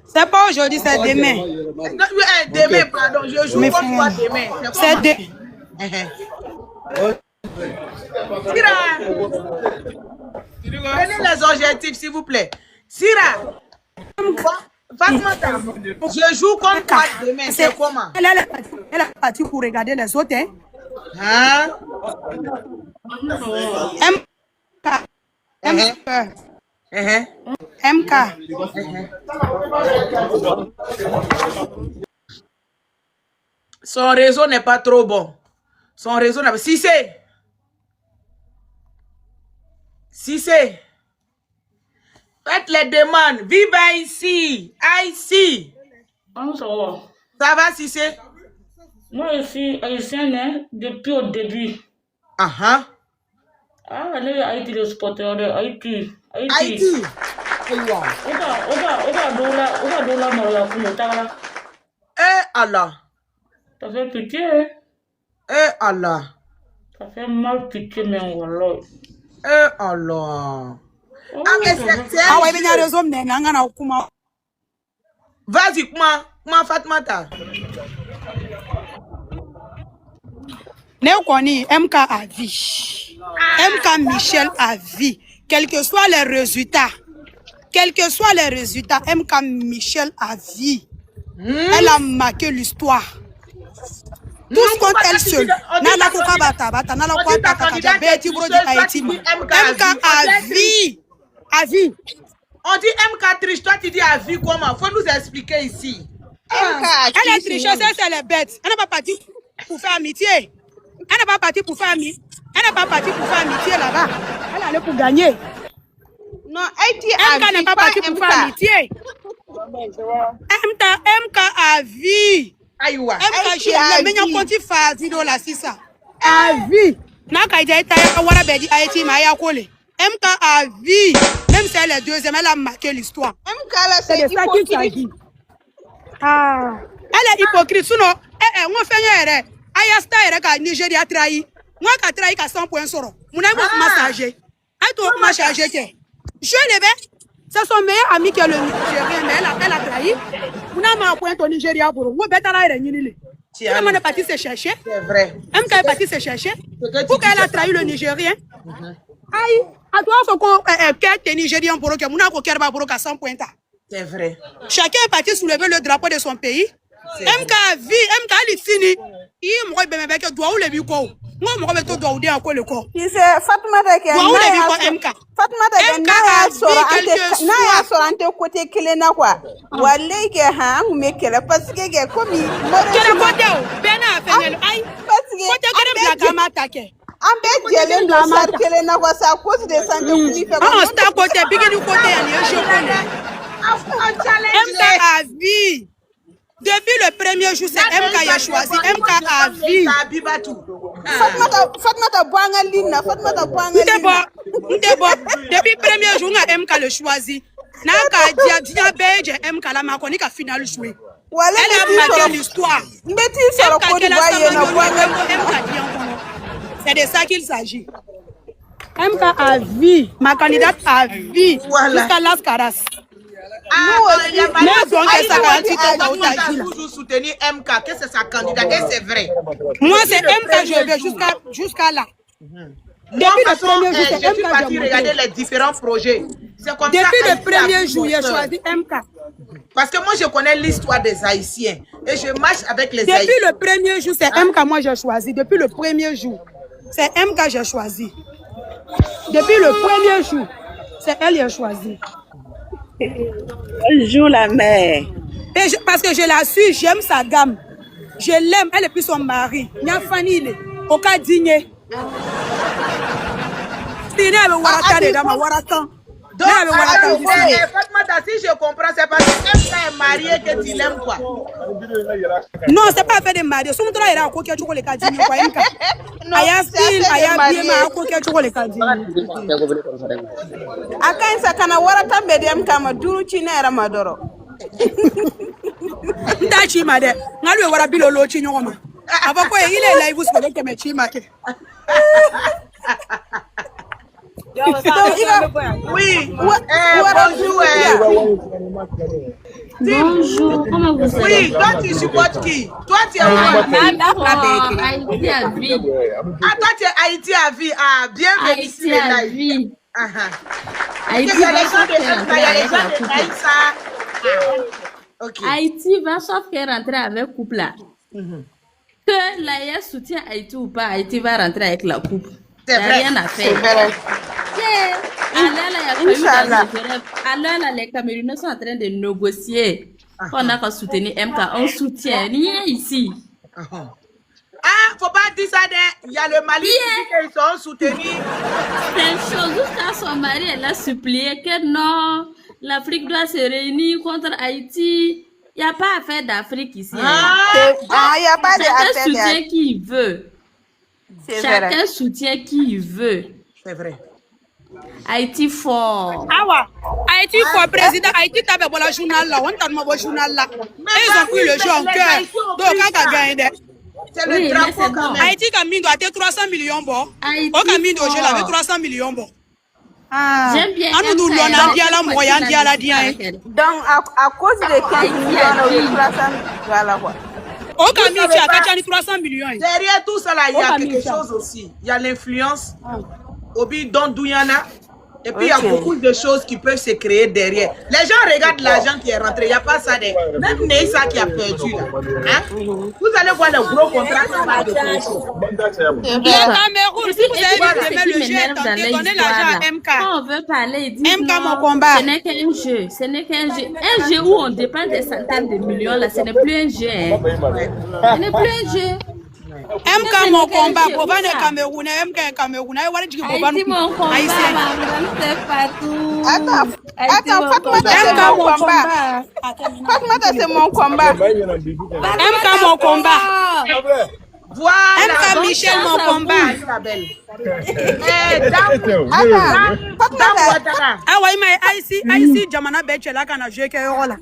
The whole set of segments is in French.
C'est pas aujourd'hui, c'est demain. Demain, pardon, je joue contre toi demain. C'est demain. Sira, prenez les objectifs, s'il vous plaît. Sira, Fatmata, je joue contre toi demain. C'est comment? Elle est partie pour regarder les autres. Hein? MK. Son réseau n'est pas trop bon. Son réseau n'est pas... Si c'est... Faites les demandes. Vive ici. Ici. Ça va, si c'est... Moi, je suis haïtienne depuis au début. Ah, allez, Haïti, le spotter de Haïti. Haïti. Allah. Ça fait pitié. Allah. Ça fait mal pitié, mais voilà. Allah. Vas-y, comment Fatmata? Ne connais MK à vie. MK Michel à vie. Quels que soient les résultats. MK Michel à vie. Elle a marqué l'histoire. Tout ce qu'on elle seule. MK à vie. À vie. On dit MK triche, toi tu dis à vie comment? Faut nous expliquer ici. Elle est tricheuse, elle est bête. Elle n'est pas partie pour faire amitié. Elle n'est pas partie pour faire amitié là-bas. Elle allait pour gagner. Non, Haïti MK n'est pas partie pour faire amitié. MK à vie. Aïwa. MK chez le meilleur compte Fazino la Sissa. À vie. Naka Jaita Wara Bedi Haïti Maya Kole. MK à vie. Même si elle est deuxième, elle a marqué l'histoire. MK là, c'est hypocrite. Elle est hypocrite. Sinon, on fait rien. Ayasta est Nigeria trahi. Moi qui a trahi qu'à 100 points sur. Mon ami m'a chargé. Elle m'a chargé. Je l'ai vu. C'est son meilleur ami qui est le Nigérien, mais elle a trahi. Mon ami a pointé au Nigeria pour moi. Elle est partie se chercher. C'est vrai. MK est partie se chercher. Pour qu'elle a trahi le Nigérien. Aïe. À toi, il faut qu'on ait Nigérien pour que mon ami ait 100 points. C'est vrai. Chacun est parti soulever le drapeau de son pays. MK vit, MK est fini. Il m'a dit que doit où les bico. Moi, je vais te doit où encore le corps. C'est Fatmata qui a Fatmata qui a sorti côté Kilena quoi. Walé qui a mais qu'elle a parce que comme il depuis le premier jour, c'est MK qui a choisi. MK a vie. Fatmata Boangalina, Fatmata Boangalina. Depuis le premier jour, MK le choisi. Naka dia beje MK la makoni ka final joué. Elle a marqué l'histoire. C'est de ça qu'il s'agit. MK a vie. Ma candidate a vie. Jusqu'à Las Caras. Toujours soutenir MK, que c'est sa candidate, et c'est vrai. Moi, c'est MK, je vais jusqu'à là. Depuis le premier jour, je suis parti regarder les différents projets. Depuis le premier jour, j'ai choisi MK. Parce que moi, je connais l'histoire des Haïtiens et je marche avec les Haïtiens. Depuis le premier jour, c'est MK, moi, j'ai choisi. Depuis le premier jour, c'est MK, j'ai choisi. Depuis le premier jour, c'est elle qui a choisi. Elle joue la mère. Parce que je la suis, j'aime sa gamme. Je l'aime, elle et puis son mari. Nya Fanny, il est au cas digné. Si je comprends, c'est parce qu'elle est mariée que tu l'aimes quoi. Non, c'est pas fait de marier. Si tu as un coquet, tu les cadines. Akansa kana warata medium kama duru chinera madoro. Ndachi made. Ngalu wara bilolo chinyoma. Avako ile live so ke me chimake. Oui. Bonjour. Bonjour, comment vous allez? Oui, toi tu supportes qui? Toi tu es où? Haïti à vie. Ah, toi tu es Haïti à vie. Ah, bienvenue Haïti sur les à lives. vie. Il y a les gens de Naïsa. Ok. Haïti va sauf qu'elle rentre avec couple là. Que l'AIS soutient Haïti ou pas, Haïti va rentrer avec la coupe. C'est Il n'y a vrai. rien à faire. Alors là, les Camerounais sont en train de négocier. On a qu'à soutenir MK. On soutient rien ici. Ah, faut pas dire ça. Il y a le Mali qui dit qu'ils sont soutenus. C'est une chose. Jusqu'à son mari, elle a supplié que non, l'Afrique doit se réunir contre Haïti. Il n'y a pas affaire d'Afrique ici. Il n'y a pas Chacun d'affaire. soutient qui il veut. C'est Chacun vrai. soutient qui il veut. C'est vrai. Haïti fort. Awa, Haïti pour président, Haïti tape pour la journal là, on t'a demandé journal là. Et ils ont pris le jeu en cœur. Donc, quand tu gagné, C'est le Oui, mais drapeau c'est quand bon. même. Haïti a mis 300 millions bon. Haïti Au Camille de jeu là, avec fort. 300 millions bon. J'aime bien. Ah, nous, nous, MK, on a elle dit à la fait moyenne, partie dit à la de diane. Donc, à cause de 15 millions, on a 300. Voilà quoi. Au Camille, tu as fait 300 millions. Derrière tout ça là, il y Oh, a Camille, quelque ça. chose aussi. Il y a l'influence. Obi Don Douyana. Et puis il y a beaucoup de choses qui peuvent se créer derrière. Les gens regardent l'argent qui est rentré. Il n'y a pas ça. Même Neissa qui a perdu là. Hein? Vous allez voir le gros contrat qui va de pression. Le Cameroun, si vous avez aimé le jeu, attendez, donnez l'argent à MK. Quand on veut parler, ils disent MK, non, mon combat. ce n'est qu'un jeu. Ce n'est qu'un jeu. Un jeu où on dépense des centaines de millions, là, ce n'est plus un jeu. Hein. Ce n'est plus un jeu. MK mon combat, pour voir les Camerounais, MK Camerounais, voilà du pour voir Haïti, mon combat, Haïtien. c'est partout. Attends, Fatoumata, c'est MK mon mon combat. combat. Fatoumata, c'est mon combat. MK mon combat. Voilà. MK Donc, Michel ça, mon ça combat. vous, Isabelle. Dame Attends, Ouattara. Ah ouais, mais Haïti, Jamana Betche là, quand on a joué, qu'il y a là.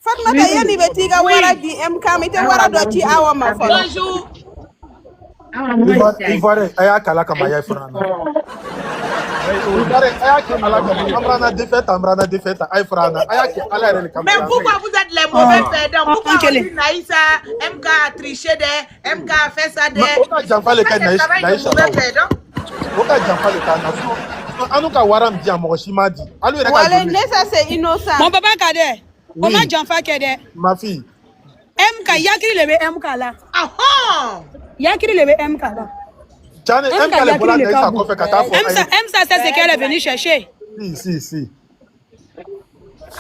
Fatoumata, yani be tiga wara di MK, mite wara do ti awa ma folo. Bonjour. Ivoire, aya kala kama ya frana. Ivoire, aya kala kama amrana défaite, ay frana. Aya ki ala rele kama. Mais pourquoi vous êtes les mauvais perdants? Pourquoi on dit Naïssa, MK a triché des, MK a fait ça des. Oka jamfa le ka Naïssa. Mauvais perdants. Oka jamfa le ka na. Anuka waram dia mo shimadi. Alu reka. Wale nessa c'est innocent. Mon papa Kader, comment Janfa Kader? Ma fille. MK, Yakri le MK là. Ah ah! Yakri le MK là. Jane, MK le bola Naïssa ko fait kata fo. MK, c'est ce qu'elle est venue chercher. Si.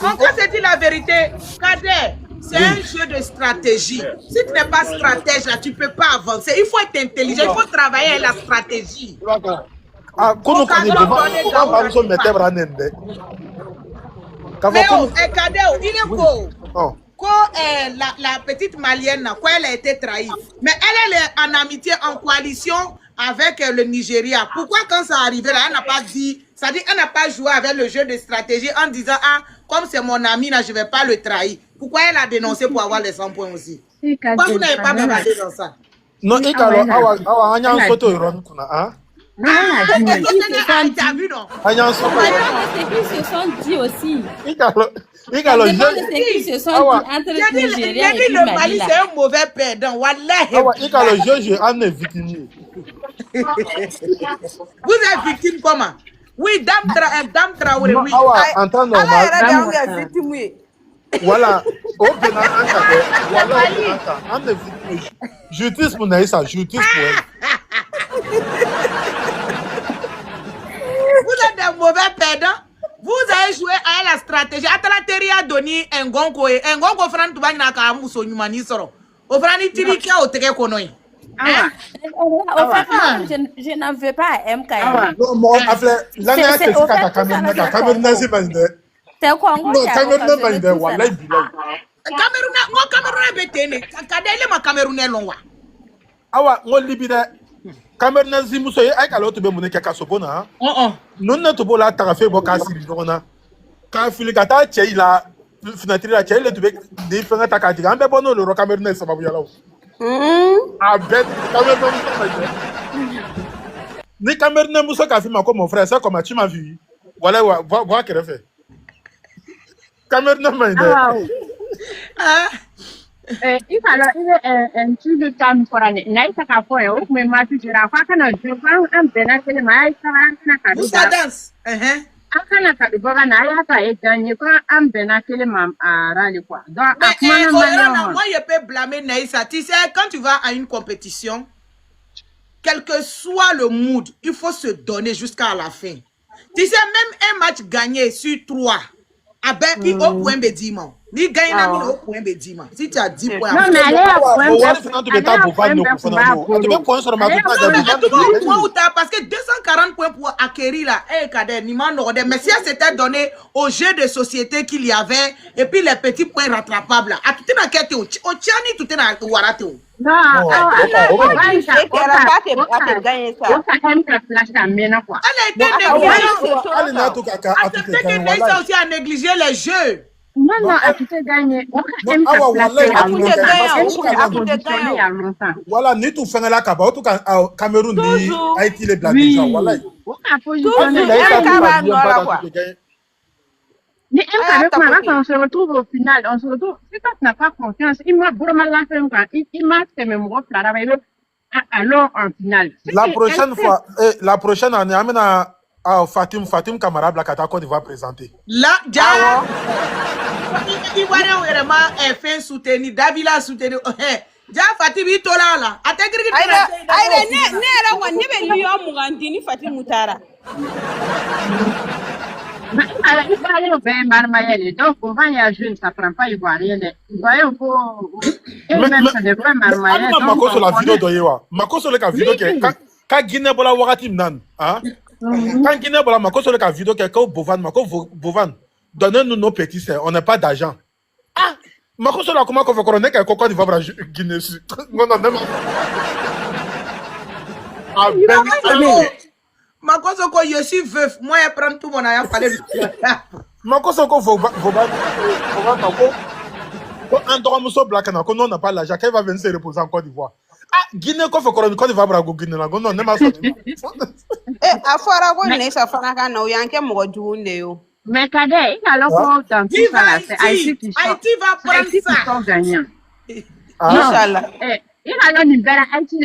Encore c'est-il la vérité? Kader, c'est un jeu de stratégie. Si tu n'es pas stratège là, tu ne peux pas avancer. Il faut être intelligent, il faut travailler la stratégie. Ah, kono kani devant, on va nous mettre branende. Mais oh, Kader, il est beau. Oh. Quand la petite malienne, quand elle a été trahie, mais elle est en amitié, en coalition avec le Nigeria. Pourquoi quand ça arrivait là, elle n'a pas dit, ça dit, elle n'a pas joué avec le jeu de stratégie en disant, ah, comme c'est mon ami là, je ne vais pas le trahir. Pourquoi elle a dénoncé pour avoir les 100 points aussi? Pourquoi vous n'avez pas bavardé dans ça? Non, ikalo awa anya photo iron kuna hein. Tu as vu non? Anya photo. C'est qu'ils se sont dit aussi. Ikalo C'est qu'ils se sont dit entre Nigeria et Le Mali, Mali là. c'est un mauvais perdant. Wallahi. awa ikalo je en est victime. Vous êtes victime comment? Oui, Dame Traoré, oui. Awa en temps Ala normal. yɛrɛ de anw kɛ victime ye. Voilà. Au Bénin, voilà, on est victime. Justice pour Naïssa, justice pour elle. Vous êtes des mauvais perdants. Vous avez joué à la stratégie. Atlateri a donné un gonko. Un gonko fran tu vas na ka muso nyumani soro. O fran ni tiri kia o teke konoi. Au fait, je n'en veux pas à MK. Non, moi, après, l'année à que c'est à Cameroun, Nazi Bande. C'est quoi? Non, Cameroun Bande, voilà, il Cameroun betene. Kadele ma Camerounais longwa. Awa, on libère. Cameroun Nazi Moussoye, aïe, alors tu peux monter quelque chose. Non, non, tu peux la taper pour casser le don. Quand Filigata, tu es là, fenêtre là, tu es là, tu peux défendre ta carte. Un peu bon, le Cameroun, ça va vous y aller. Ah, bête, Cameroun, Ni Cameroun Moussa qui a fait comme mon frère, ça comme tu m'as vu. Voilà, voilà qu'elle a fait. Cameroun m'a aidé. Il fallait un truc de temps pour aller. Naïsa ka foi, ou me matu jira kwa kana jofa am benakele mai sara kana ka. Moussa danse. Akana ka boga na ya ka e gagné quoi am benakele mam arali quoi. Donc moi je peux blâmer Naïsa. Tu sais quand tu vas à une compétition, quel que soit le mood, il faut se donner jusqu'à la fin. Tu sais même un match gagné sur 3 avec il au point bédiment. Ni gagne na mi au point bédiment. Si tu as 10 points. Non mais allez parce que 240 points pour acquérir là, Kader, ni man mais si elle s'était donné au jeu de société qu'il y avait et puis les petits points rattrapables là, à tout est dans quête au tiani tout est dans warato. Non, aussi à négliger les jeux. Non, à tout est gagné. Voilà, ni tout fait là, en tout cas, Cameroun, ni Haïti, les Blancs, déjà, voilà. Mais quand on se retrouve au final, on se retrouve, si tu n'as pas confiance, il m'a vraiment lancé un cas, il m'a fait même alors en finale. La prochaine année, amène à Fatim Camara Blakata Côte d'Ivoire présenter. Là, déjà, il va vraiment faire soutenir, Davila soutenir. Ja Fatim itola la. Ategri ne wa ne be liyo mugandini Fatim Mutara. Donc, on va y ajouter, ça prend pas ivoirien. Mako sur la vidéo d'Oyewa. Mako sur la vidéo qui quand Guinée bola wakati nan, hein? Quand Guinée bola Mako sur la vidéo qui quand Bovan, Mako Bovan, donnez-nous nos petits sœurs, on n'a pas d'argent. Ah, Mako sur la comment qu'on fait coroner qu'elle Côte d'Ivoire pour Guinée. Non non non. Ah ben. Makosoko, je suis veuf. Moi, je prends tout mon argent. Makosoko, faut un muso black na non n'a pas l'argent. Qu'elle va venir se reposer en Côte d'Ivoire. Ah, Guinée, qu'on fait Côte d'Ivoire pour Guinée là. Non, n'est pas ça. À fora ko ne sa fana ka no yanke mo duunde yo. Mais Kader, il a l'opportunité dans tout ça. Haïti va prendre ça. Inch'Allah. Il a une belle Haïti.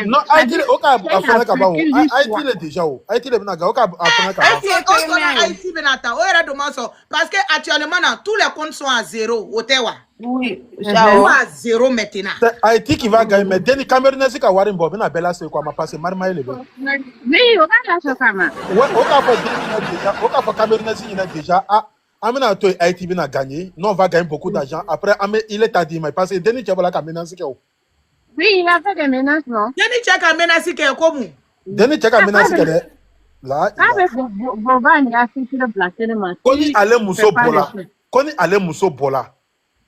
Non, Haïti, ok, après Kabao. Haïti est déjà où? Haïti est bien ok, après Kabao. Haïti benata. Oera domaso. Parce que actuellement, tous les comptes sont à 0. Otewa. Oui. À 0 maintenant. C'est Haïti qui va gagner. Mais Denis Cameroun, c'est quoi Warimbo? Ben Bella, c'est quoi ma passe? Marma est le bon. Oui, on va la faire comment? Ouais, ok, pour Cameroun, il a déjà. Ah. Amena to Haïti bien gagné. Non, on va gagner beaucoup d'argent. Après, il est à dire, mais parce que Denis Tchabola Cameroun, c'est quoi? Oui, il a fait des menaces, non? Denis Tchaka menace qui est comme Denis Tchaka menace qui est là. Avec Boban, il a fait le placer de matin. Koni ale muso bola. Koni ale muso bola.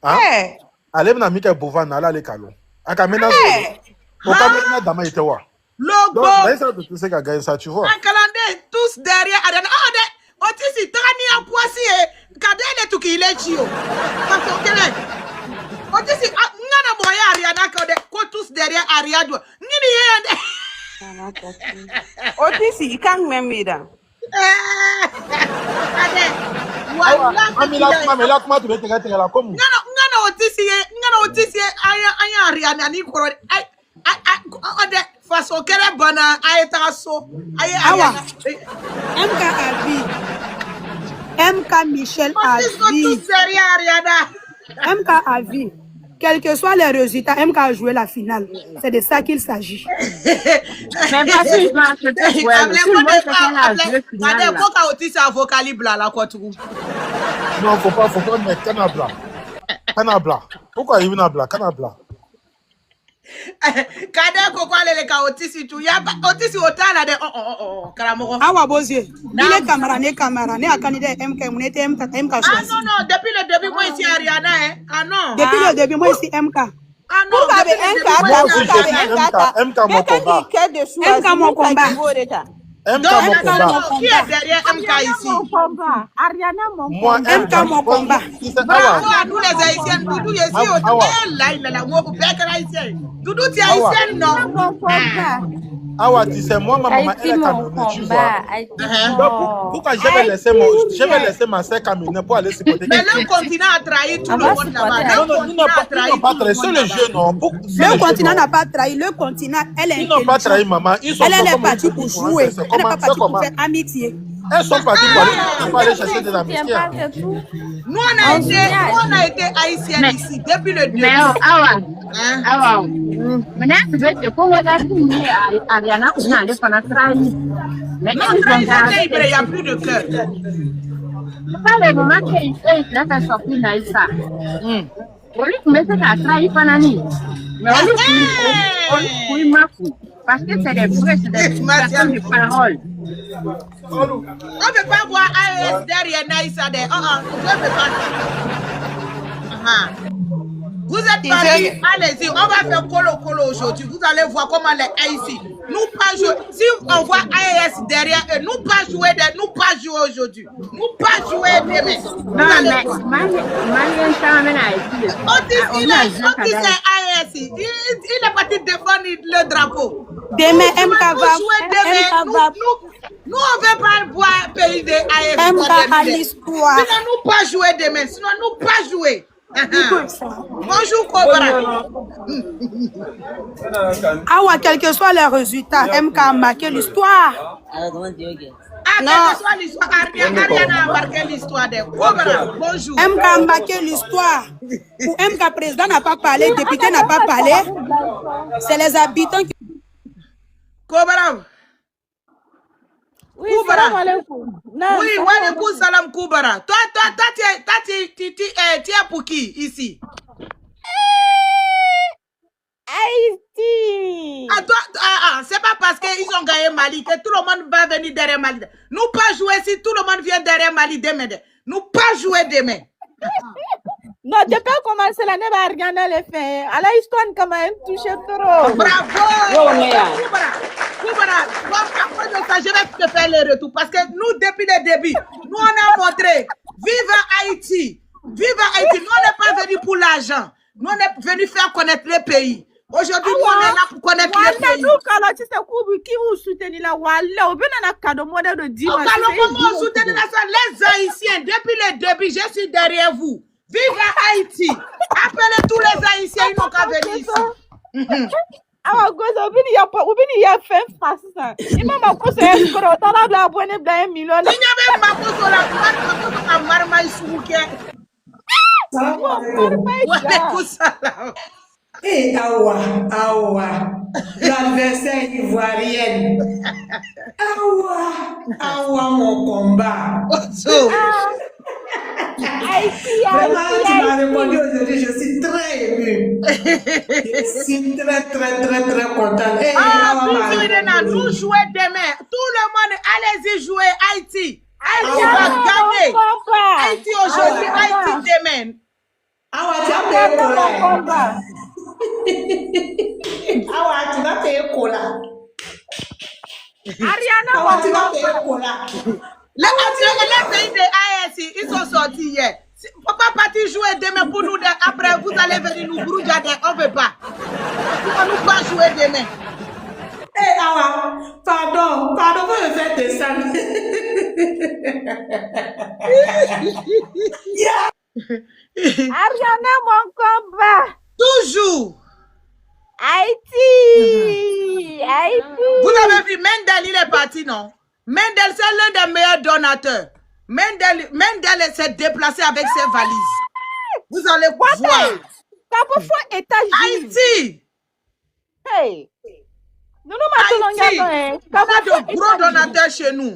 Hein? Ale na mika Boban na le kalo. Aka menace. Au Cameroun dama ite wa. Logo. Donc, ça tu sais qu'a gagné ça, tu vois. En calendrier, tous derrière Adana. Ah, Otisi tani en poissi et Kadele tout qui est chio. Parce que Otisi ngana moya Ariana ko tous derrière Ariado. Ngini yende. Otisi kan memida. Amila kuma tu bete gate la komu. Ngana Otisi aya Ariana ni koro ai ode façon kere bana ayeta so ay Ariana. MK Michel a vie. MK a vie. Quels que soient les résultats, MK a joué la finale. C'est de ça qu'il s'agit. Mais pas si je marche non, faut pas mettre Canabla. Canabla. Pourquoi il vient à Canabla? Kader ko kwa lele ka Otisi tu ya Otisi otala de karamoko awa bozie ile camera ne akanide MK munete MK ah non depuis le début moi ici Ariana ah non depuis le début moi ici MK ah non MK mon combat qui est derrière MK ici Ariana moi MK mon combat nous les haïtiens Doudou ici au là il la mo haïtien Doudou tu haïtien non Awa, tu sais, moi, ma maman, elle est camionneuse, tu vois. Donc, pourquoi je vais laisser ma sœur camionneuse pour aller supporter Mais quelqu'un? le continent a trahi tout le monde là-bas. Non, ils n'ont pas trahi. C'est le jeu, non. Le continent n'a pas trahi. Le continent, elle est Ils n'ont pas trahi, maman. Elle est partie pour jouer. Elle n'est pas partie pour faire amitié. Elles sont parties pour aller chercher des amitiés. Nous, on a été haïtiens ici depuis le début. Mais Awa, maintenant, tu veux te convoquer Ariana pour aller faire la trahi. Mais Non, il n'y a plus de cœur. c'est pas le moment qu'il a fait sortir Naïsa. Au lieu de mettre la trahi Panani. Mais au lieu de mettre parce que c'est des vrais, c'est des personnes de parole. On ne peut pas voir AES derrière Naïsa. Je ne peux pas. Vous êtes partis, allez-y, on va faire colo aujourd'hui. Vous allez voir comment les Haïtiens, nous pas jouer. Si on voit AES derrière eux, nous pas jouer aujourd'hui. Nous pas jouer demain. Non, mais il est parti défendre le drapeau. Demain, MK va. Nous, on ne veut pas voir pays de AES. MK à l'histoire. Sinon, nous pas jouer demain. Sinon, nous pas jouer. Bonjour Cobra. Awa, quels que soient les résultats, MK a marqué l'histoire. Quelle que soit l'histoire, Ariana a marqué l'histoire de Cobra. Bonjour. MK a marqué l'histoire. Pour MK, président n'a pas parlé, député n'a pas parlé. C'est les habitants qui... Cobra. Oui, Koubara. salam alaikum. Non, Oui, salam walaikum salam Koubara. Toi, tu es pour qui ici? Haïti. C'est pas parce qu'ils ont gagné Mali que tout le monde va venir derrière Mali. Nous pas jouer si tout le monde vient derrière Mali demain. Nous pas jouer demain. Non, depuis commencer l'année, va regarder les faits. À la histoire, quand même, touché trop. Bravo! Koubara, après de ça, je vais te faire le retour parce que nous, depuis le début, nous on a montré vive Haïti. Vive Haïti. Nous, on n'est pas venus pour l'argent. Nous, on est venus faire connaître le pays. Aujourd'hui, nous, on est là pour connaître le pays. Nous, quand tu sais qui vous soutenez là, Walla, ou bien on a cadeau modèle de 10 mois. Comment soutenir les Haïtiens? Depuis le début, je suis derrière vous. Vive Haïti! Appelez tous les Haïtiens, ils n'ont qu'à venir ici. Ah, gozo, il y a fait ça. Il m'a pas posé un peu de temps à la bonne et bien million. Il n'y avait pas posé la marmaille souké. Eh, Awa, l'adversaire ivoirienne. Awa, mon combat. Vraiment, tu m'as répondu aujourd'hui, je suis très émue. Je suis très contente. Nous jouer demain. Tout le monde, allez-y jouer Haïti. Haïti va gagner. Haïti aujourd'hui, Haïti demain. Awa, tu as payé cola. Awa, tu vas payer cola. Ariana, tu vas payer cola. Les pays de AES, ils sont sortis hier. Papa parti jouer demain pour nous. Après, vous allez venir nous brouiller. On ne veut pas. On ne peut pas jouer demain. Eh, Awa, pardon, vous me faites descendre. Ariana, mon combat. Toujours. Haïti. Vous avez vu, Mendel, il est parti, non? Mendel, c'est l'un des meilleurs donateurs. Mendel s'est déplacé avec ses valises. Vous allez voir. Parfois, États-Unis. Haïti. Hey. Nous, on a de gros donateurs chez nous.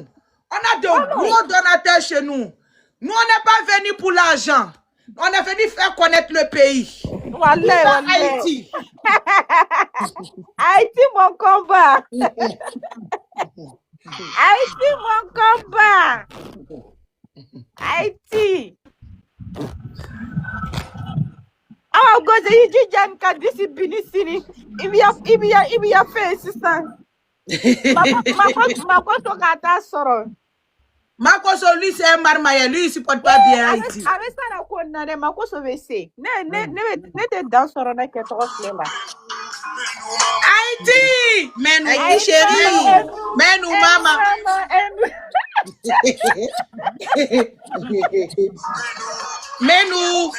On a de gros donateurs chez nous. Nous, on n'est pas venus pour l'argent. On est venu faire connaître le pays. Voilà. Haïti. Haïti, mon combat. Haïti, mon combat. Haïti. Ah, goze, il dit Jan Kadisi Binisini. Il y a fait assistant. Ma koto kata soro. Makoso, lui, c'est un marmailleur. Lui, il ne supporte pas bien Haïti. Avec ça, on a Makoso WC. Ne te dans soro na ketro flema. Haïti. Mais nous, Haïti, chérie. Mais nous, maman. Mais nous.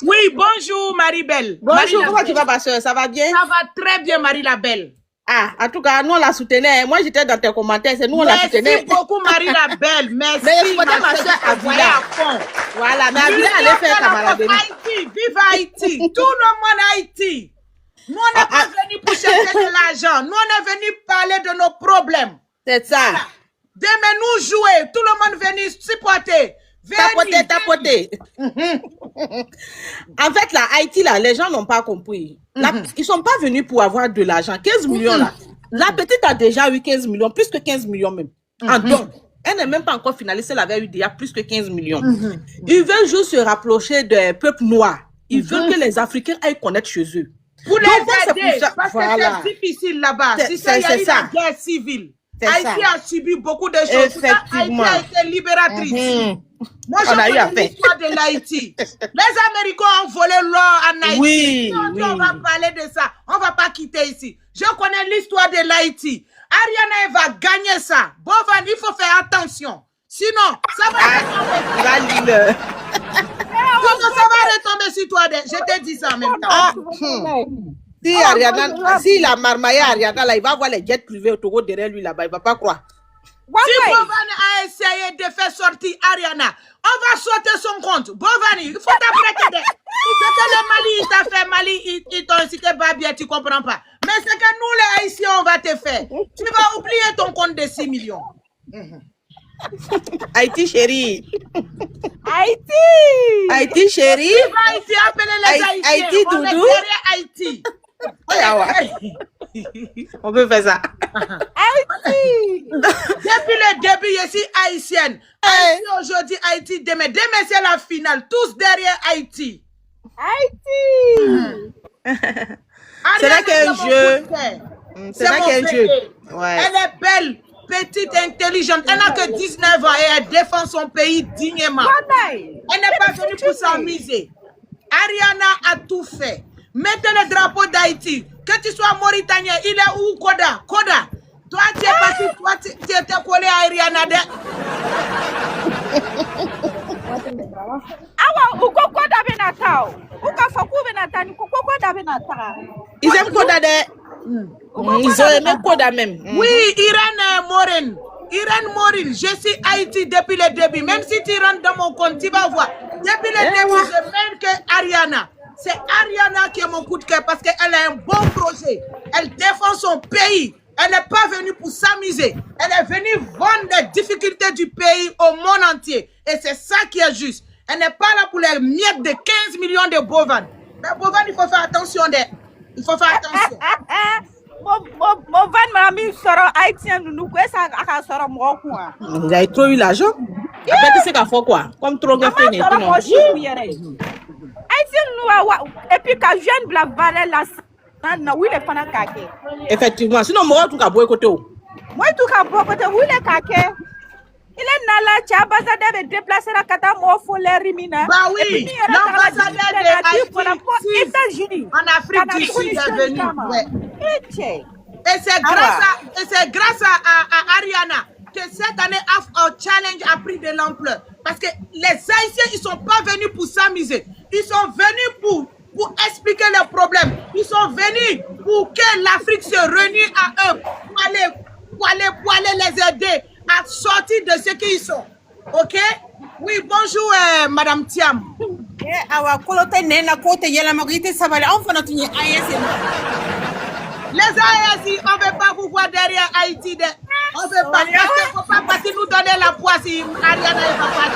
Oui, bonjour Marie-Belle. Bonjour, comment tu vas, ma soeur? Ça va bien? Ça va très bien, Marie-la-Belle. Ah, en tout cas, nous, on la soutenait. Moi, j'étais dans tes commentaires. C'est nous, on la soutenait. Merci beaucoup, Marie-la-Belle. Merci. Mais il faut ma soeur Avila. Voilà, mais Avila allait faire camaraderie. Haïti, vive Haïti. Tout le monde Haïti. Nous, on n'est pas venu pour chercher de l'argent. Nous, on est venu parler de nos problèmes. C'est ça. Voilà. Demain, nous jouer. Tout le monde venu supporter. Tapoter. En fait, là, Haïti, là, les gens n'ont pas compris. Là, ils sont pas venus pour avoir de l'argent. 15 millions, là. La petite a déjà eu 15 millions, plus que 15 millions même. En don. Elle n'est même pas encore finaliste, elle avait eu déjà plus que 15 millions. Ils veulent juste se rapprocher des peuples noirs. Ils veulent que les Africains aillent connaître chez eux. Pour les aider, parce voilà. que c'est difficile là-bas. Si ça y a eu la guerre civile, Haïti a subi beaucoup de choses. Haïti a été libératrice. Moi, je connais l'histoire de l'Haïti. Les Américains ont volé l'or en Haïti. Oui, On va parler de ça. On ne va pas quitter ici. Je connais l'histoire de l'Haïti. Ariana va gagner ça. Bovan, il faut faire attention. Sinon, ça va retomber. Sinon, ça va retomber sur toi. Je te dis ça en même temps. Si Ariana, si la marmaille Ariana, là, il va voir les jets privés au Togo derrière lui là-bas, il va pas croire. Si Bovani a essayé de faire sortir Ariana, on va sauter son compte. Bovani, il faut t'apprêter. C'est que le Mali, il t'a fait Mali, il t'a incité pas bien, tu comprends pas. Mais c'est que nous, les Haïtiens, on va te faire. Tu vas oublier ton compte de 6 millions. Haïti, chérie. Haïti. Haïti, chérie. Haïti, appelez les Haïtiens. Haïti, on est doudou. derrière Haïti. On peut faire ça. Haïti. Depuis le début, je suis haïtienne. Haïti aujourd'hui, Haïti demain. Demain, c'est la finale. Tous derrière Haïti. Haïti. C'est là qu'un jeu. C'est là qu'un jeu. Ouais. Elle est belle, petite, intelligente. Elle n'a que 19 ans et elle défend son pays dignement. Elle n'est pas venue pour s'amuser. Ariana a tout fait. Mettez le drapeau d'Haïti. Que tu sois mauritanien, il est où Koda? Koda. Toi, tu es parti, toi, tu étais collé à Ariana. Awa, uko Koda benatao. Uka faku benatani, uko Koda benata. Ils aiment Koda ils ont aimé Koda même. Oui, Irène Morin. Irène Morin, je suis Haïti depuis le début. Même si tu rentres dans mon compte, tu vas voir. Depuis le début, je mène que Ariana. C'est Ariana qui est mon coup de cœur parce qu'elle a un bon projet. Elle défend son pays. Elle n'est pas venue pour s'amuser. Elle est venue vendre les difficultés du pays au monde entier. Et c'est ça qui est juste. Elle n'est pas là pour les miettes de 15 millions de Bovan. Mais Bovan, il faut faire attention. Il faut faire attention. Mon van m'a mis sur Haïtien, nous quoi ça a sur moi quoi. Il a trop eu l'argent. Après, tu sais qu'à faire quoi? Comme trop de fait, non? Et puis quand jeune black valait la sana, oui les fana kake. Effectivement, sinon moi tout cas boy côté où? Moi tout cas boy côté oui les kake. Il est nala chabaza devait déplacer la kata mo foler rimina. Bah oui, l'ambassadeur de États-Unis en Afrique du Sud est venu. Ouais. Et c'est grâce à Ariana que cette année Challenge a pris de l'ampleur. Parce que les Haïtiens, ils ne sont pas venus pour s'amuser. Ils sont venus pour expliquer leurs problèmes. Ils sont venus pour que l'Afrique se réunisse à eux, pour aller les aider à sortir de ce qu'ils sont. Ok? Oui, bonjour, Madame Thiam. Les Haïtiens, on ne veut pas vous voir derrière Haïti. On ne veut pas. Il ne faut pas parce que nous donner la poisse si Ariana ne va pas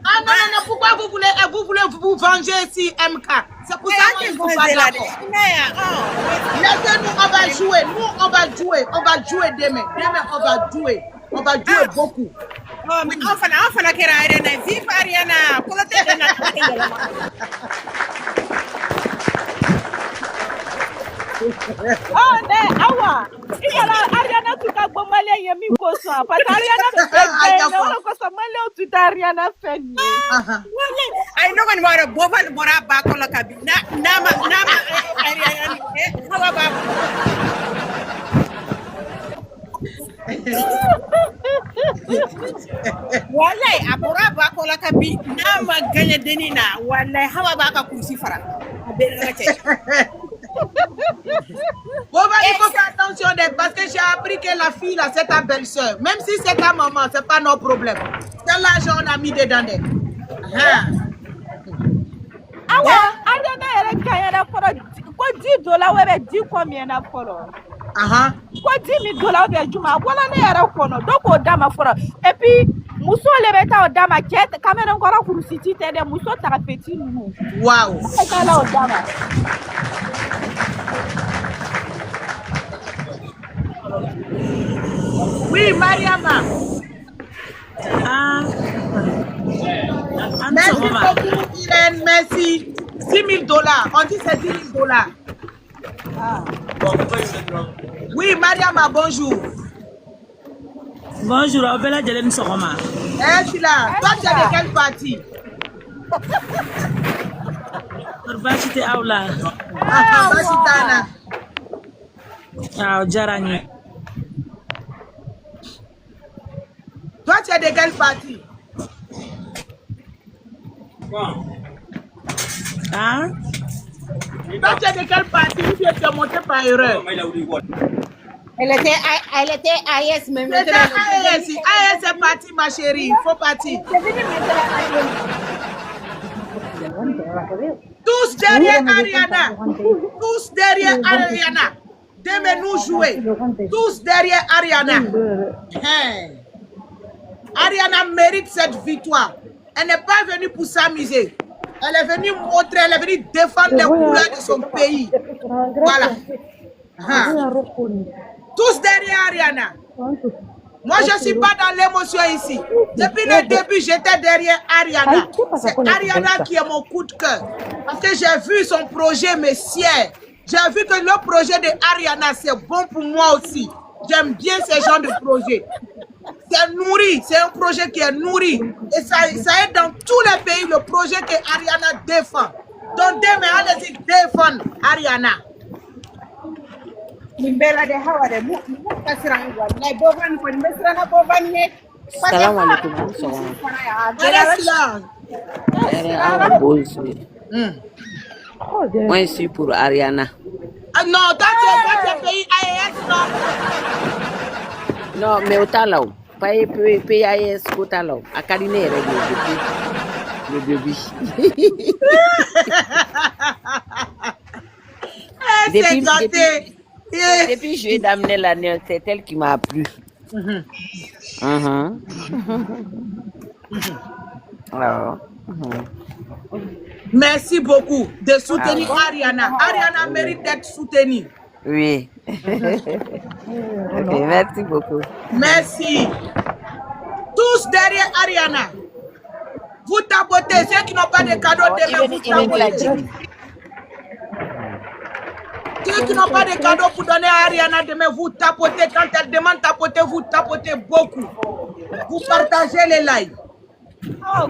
Ah non, pourquoi vous voulez vous venger si MK? C'est pour ça que je ne suis pas d'accord. Laissez-nous, on va jouer. Nous, on va jouer demain. Demain, on va jouer. On va jouer beaucoup. Oh, mais Awa, il y a la Ariana tout Ariana Bomale Yemi Kosa. But Ariana Kosa Male to Ariana Fenny. I know when we're Boban Mora Bakola Kabi. Nama Ariana. How about Walay Abora Bakola Kabi. Nama Ganya Denina. Walay how about a Kusifara? Boba, il faut faire attention parce que j'ai appris que la fille là, c'est ta belle-sœur. Même si c'est ta maman, c'est pas nos problèmes. C'est l'argent on a mis dedans d'elle. Ariana era Kayana for quoi $10 where do combien na for? Quoi $10,000 be juma wala na era kono doko dama for. Et puis muso le beta o dama ket kamera ngora kurusiti te de muso ta petit nous. Wow. Kala o dama. Oui, Mariama. Merci beaucoup, Irène. Merci. $10,000. On dit c'est $10,000. Oui, Mariama, bonjour. Bonjour, Abella Djelem Soroma. Eh, tu là. Toi, tu es de quelle partie? Université Aula. Basitana. Jarani. Toi, tu es de quelle partie? Hein? Toi, tu es de quelle partie? Ou tu es monté par erreur? Elle était AS même. C'était AS. AS est parti, ma chérie. Il faut partir. Tous derrière Ariana. Tous derrière Ariana. Demain nous jouer. Tous derrière Ariana. Hey. Ariana mérite cette victoire. Elle n'est pas venue pour s'amuser. Elle est venue montrer, elle est venue défendre les couleurs de son pays. Voilà. Tous derrière Ariana. Moi, je ne suis pas dans l'émotion ici. Depuis le début, j'étais derrière Ariana. C'est Ariana qui est mon coup de cœur. Parce que j'ai vu son projet, mes sièges. J'ai vu que le projet de Ariana, c'est bon pour moi aussi. J'aime bien ce genre de projet. C'est nourri, c'est un projet qui est nourri. Et ça aide dans tous les pays le projet que Ariana défend. Donc demain, allez-y défendre Ariana. Salam alaikum. Moi, je suis pour Ariana. Ah non, toi, tu es pays AES, non? Non, mais au Talau. Pas pays AES au Talau. À Caline, le début. Depuis je vais d'amener l'année, c'est elle qui m'a plu. Alors. Merci beaucoup de soutenir Ariana. Ariana mérite d'être soutenue. Oui. Ok, merci beaucoup. Merci. Tous derrière Ariana. Vous tapotez. Ceux qui n'ont pas de cadeaux, demain vous tapotez. Ceux qui n'ont pas de cadeaux pour donner à Ariana, demain vous tapotez. Quand elle demande tapoter, vous tapotez beaucoup. Vous partagez les likes. Oh,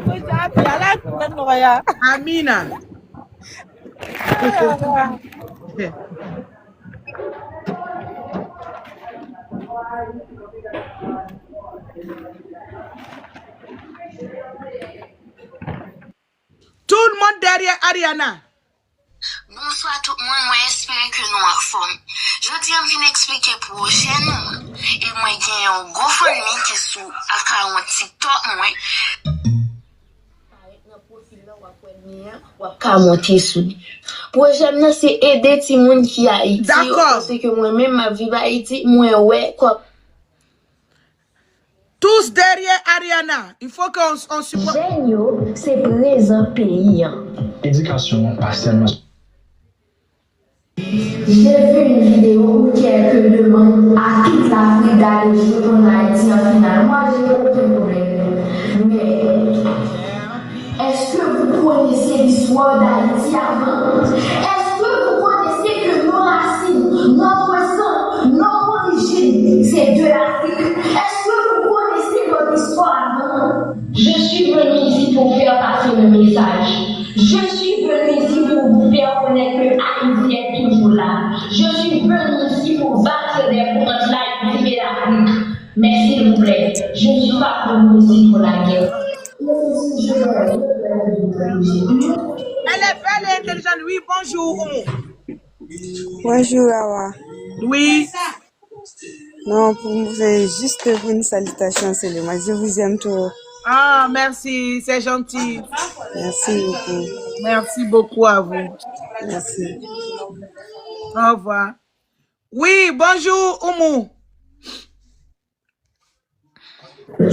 Amina. Tout le monde derrière Ariana. Bonsoir tout le monde, moi j'espère que nous en forme. Je viens expliquer pour chaîne et moi j'ai un gros famille qui est sous un TikTok moi. Projet c'est aider ti moun qui Haïti. D'accord. Parce que moi-même ma vie à Haïti, moi ouais quoi. Tous derrière Ariana. Il faut qu'on supporte. Génio, c'est présent pays. Éducation partiellement. J'ai vu une vidéo qui demande à toute l'Afrique d'aller jouer en Haïti en finale. Moi, j'ai aucun problème. Mais est-ce que vous connaissez l'histoire d'Haïti avant? Est-ce que vous connaissez que nos racines, notre sang, notre origine, c'est de l'Afrique. Est-ce que vous connaissez votre histoire, non? Je suis venue ici pour faire passer le message. Je suis venue ici pour vous faire connaître que Haïti est toujours là. Je suis venue ici pour battre des ponts entre l'Haïti et l'Afrique. Mais s'il vous plaît, je ne suis pas venue ici pour la guerre. Elle est belle et intelligente. Oui, bonjour. Bonjour, Awa. Oui. Non, pour vous faire juste une salutation, c'est moi. Je vous aime trop. Ah, merci, c'est gentil. Merci beaucoup. Merci beaucoup à vous. Merci. Au revoir. Oui, bonjour, Oumou. Le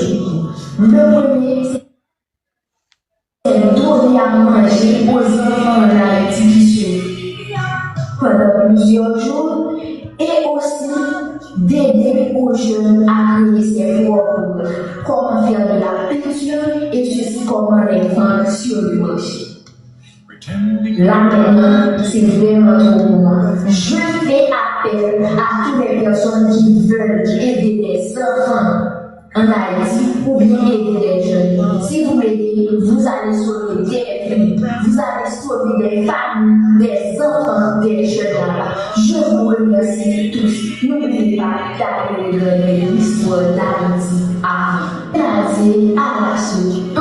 premier, c'est donner à manger aux enfants en Haïti pendant plusieurs jours et aussi d'aider aux jeunes à créer ses propres, comment faire de la peinture et ceci comment les vendre sur le marché. Là maintenant, c'est vraiment trop pour moi. Je fais appel à toutes les personnes qui veulent aider des enfants en Haïti ou bien aider des jeunes. Si vous m'aidez, vous allez sauver des vies, vous allez sauver des familles, des enfants, des jeunes là-bas. Je vous remercie tous. N'oubliez pas d'aller regarder l'histoire d'Haïti à la suite.